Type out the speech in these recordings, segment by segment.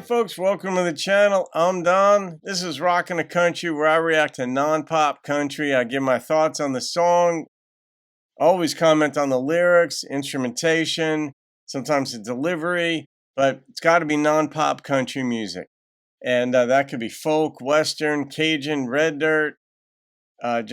folks, welcome to the channel. I'm Don. This is Rockin' the Country, where I react to non-pop country. I give my thoughts on the song, always comment on the lyrics, instrumentation, sometimes the delivery, but it's got to be non-pop country music. And that could be folk, western, Cajun, red dirt, or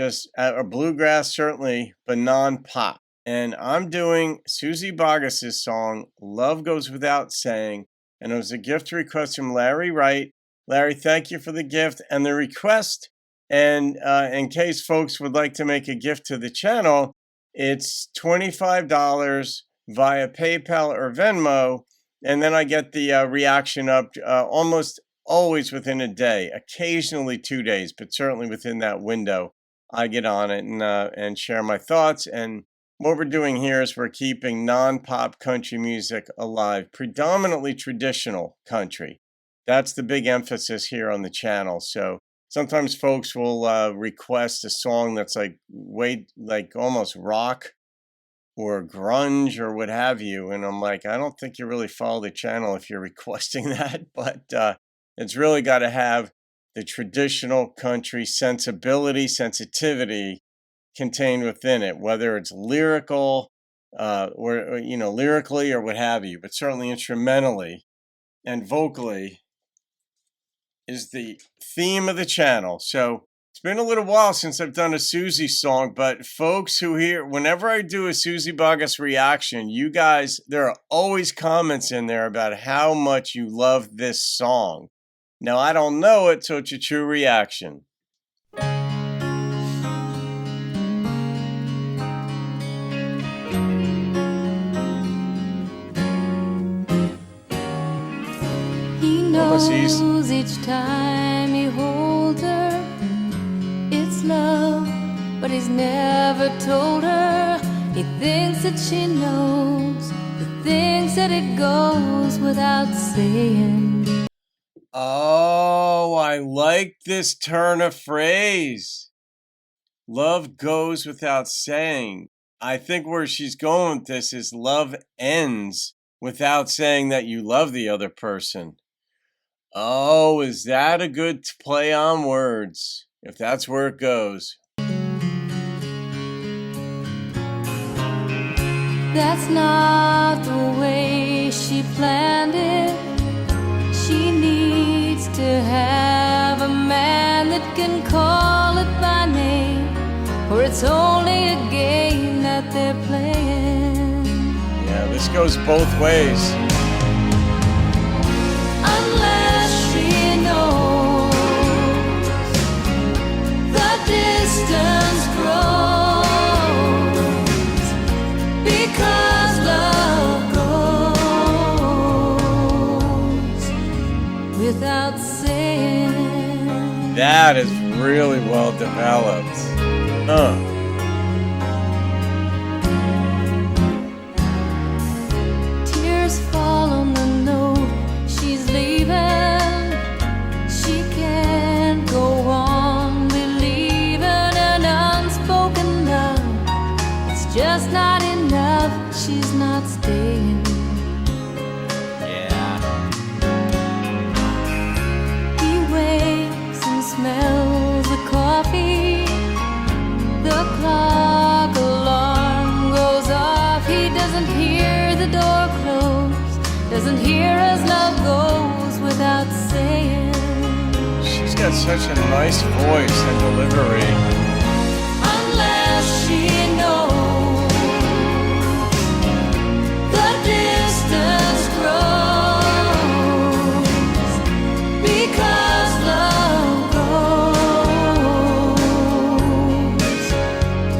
bluegrass certainly, but non-pop. And I'm doing Suzy Bogguss' song, Love Goes Without Saying. And it was a gift request from Larry Wright. Larry, thank you for the gift and the request. And in case folks would like to make a gift to the channel, it's $25 via PayPal or Venmo. And then I get the reaction up almost always within a day, occasionally 2 days, but certainly within that window. I get on it and share my thoughts. And what we're doing here is we're keeping non-pop country music alive, predominantly traditional country. That's the big emphasis here on the channel. So sometimes folks will request a song that's like almost rock or grunge or what have you. And I'm like, I don't think you really follow the channel if you're requesting that. But it's really got to have the traditional country sensitivity contained within it, whether it's lyrical or lyrically or what have you, but certainly instrumentally and vocally is the theme of the channel. So it's been a little while since I've done a Suzy song, but folks who hear, whenever I do a Suzy Bogguss reaction, you guys, there are always comments in there about how much you love this song. Now, I don't know it, so it's a true reaction. He knows each time he holds her, it's love, but he's never told her. He thinks that she knows, he thinks that it goes without saying. Oh, I like this turn of phrase. Love goes without saying. I think where she's going with this is love ends without saying that you love the other person. Oh, is that a good play on words? If that's where it goes. That's not the way she planned it. She needs to have a man that can call it by name, or it's only a game that they're playing. Yeah, this goes both ways. Unless she knows the distance grows, because love goes without saying. That is really well developed. Tears fall on the note, she's leaving. She can't go on believing an unspoken love. It's just not enough, she's not staying. Smells the coffee, the clock alarm goes off. He doesn't hear the door close, doesn't hear as love goes without saying. She's got such a nice voice and delivery. Unless she knows the distance grows, because love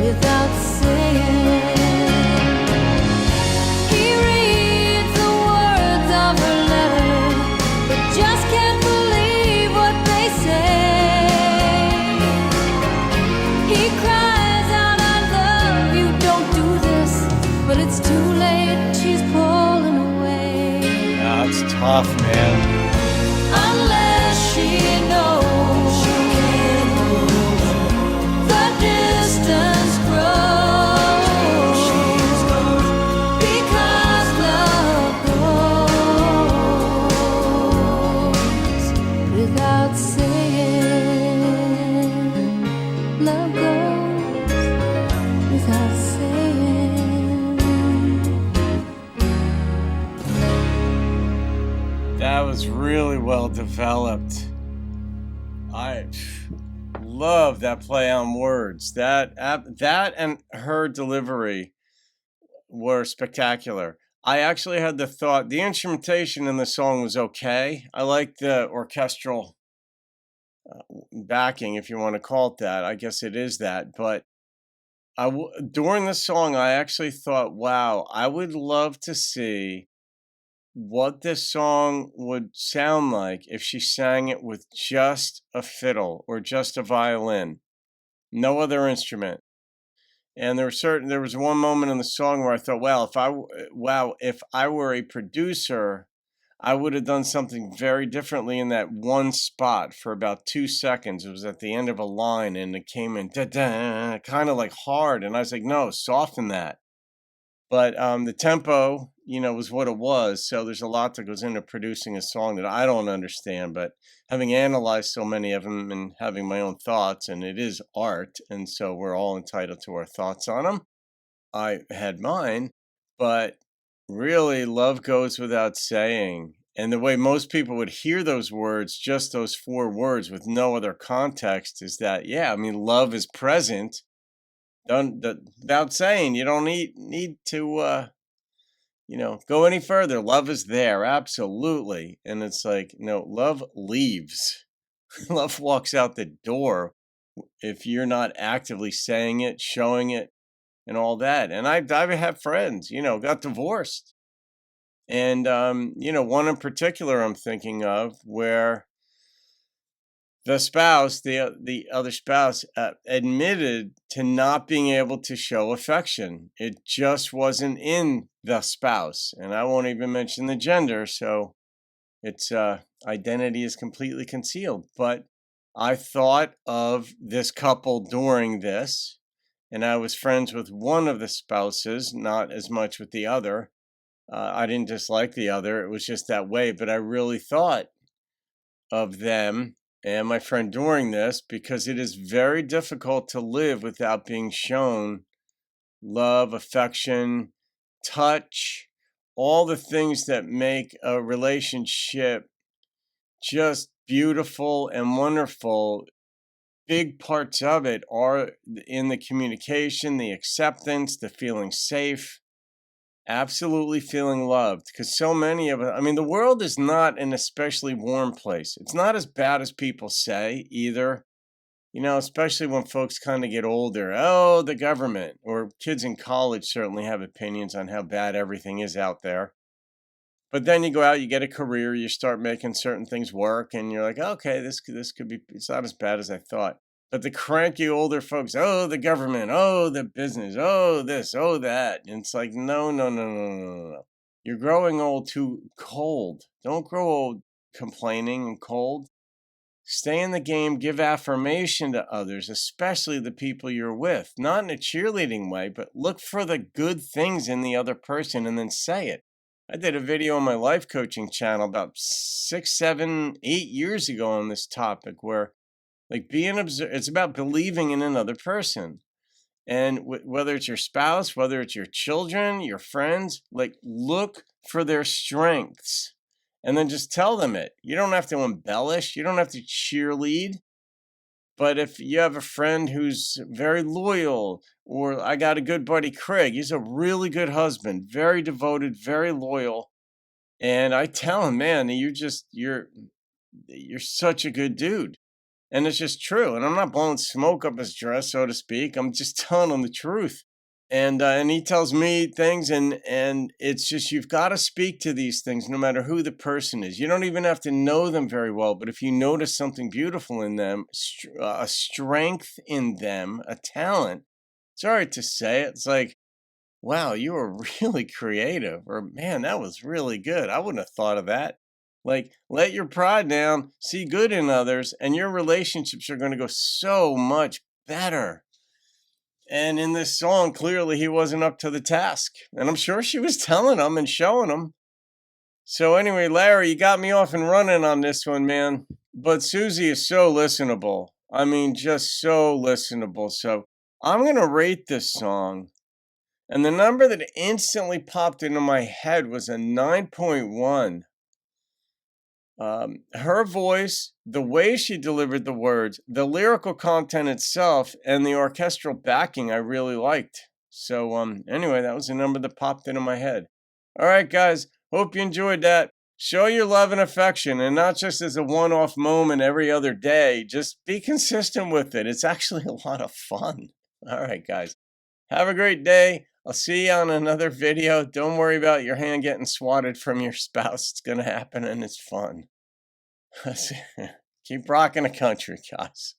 without saying. He reads the words of her letter, but just can't believe what they say. He cries out, I love you, don't do this, but it's too late, she's pulling away. Yeah, it's tough, man. Unless she knows the distance grows, because love goes really well developed. I love that play on words. That and her delivery were spectacular. I actually had the thought the instrumentation in the song was okay. I like the orchestral backing, if you want to call it that. I guess it is that. But during the song, I actually thought, wow, I would love to see what this song would sound like if she sang it with just a fiddle or just a violin, no other instrument. And there was one moment in the song where I thought, wow, if I were a producer, I would have done something very differently in that one spot for about 2 seconds. It was at the end of a line and it came in da-da, kind of like hard. And I was like, no, soften that. But the tempo, was what it was. So there's a lot that goes into producing a song that I don't understand. But having analyzed so many of them and having my own thoughts, and it is art, and so we're all entitled to our thoughts on them. I had mine, but really, love goes without saying. And the way most people would hear those words, just those 4 words with no other context, is that, yeah, I mean, love is present. Without saying, you don't need to go any further. Love is there, absolutely. And it's like, no, love leaves. Love walks out the door if you're not actively saying it, showing it, and all that. And I've had friends, got divorced. And one in particular I'm thinking of where the other spouse, admitted to not being able to show affection. It just wasn't in the spouse, and I won't even mention the gender, so its identity is completely concealed. But I thought of this couple during this, and I was friends with one of the spouses, not as much with the other. I didn't dislike the other; it was just that way. But I really thought of them and my friend during this because it is very difficult to live without being shown love, affection, touch, all the things that make a relationship just beautiful and wonderful. Big parts of it are in the communication, the acceptance, the feeling safe, absolutely feeling loved. Because so many of us, I mean, the world is not an especially warm place. It's not as bad as people say either. Especially when folks kind of get older. Oh, the government, or kids in college certainly have opinions on how bad everything is out there. But then you go out, you get a career, you start making certain things work, and you're like, okay, this could be. It's not as bad as I thought. But the cranky older folks, oh, the government, oh, the business, oh, this, oh, that. And it's like, no, no, no, no, no, no, no. You're growing old too cold. Don't grow old complaining and cold. Stay in the game, give affirmation to others, especially the people you're with. Not in a cheerleading way, but look for the good things in the other person and then say it. I did a video on my life coaching channel about 6, 7, 8 years ago on this topic where like it's about believing in another person. And whether it's your spouse, whether it's your children, your friends, like look for their strengths and then just tell them it. You don't have to embellish. You don't have to cheerlead. But if you have a friend who's very loyal, or I got a good buddy, Craig, he's a really good husband, very devoted, very loyal. And I tell him, man, you're such a good dude. And it's just true. And I'm not blowing smoke up his dress, so to speak. I'm just telling him the truth. And he tells me things, and it's just you've got to speak to these things no matter who the person is. You don't even have to know them very well, but if you notice something beautiful in them, a strength in them, a talent, it's all right to say it. It's like, wow, you were really creative, or man, that was really good. I wouldn't have thought of that. Like, let your pride down, see good in others, and your relationships are going to go so much better. And in this song, clearly he wasn't up to the task. And I'm sure she was telling him and showing him. So anyway, Larry, you got me off and running on this one, man. But Suzy is so listenable. I mean, just so listenable. So I'm going to rate this song. And the number that instantly popped into my head was a 9.1. Her voice, the way she delivered the words, the lyrical content itself, and the orchestral backing I really liked. So anyway, that was a number that popped into my head. All right, guys, hope you enjoyed that. Show your love and affection, and not just as a one-off moment every other day. Just be consistent with it. It's actually a lot of fun. All right, guys. Have a great day. I'll see you on another video. Don't worry about your hand getting swatted from your spouse. It's going to happen, and it's fun. Keep rocking the country, guys.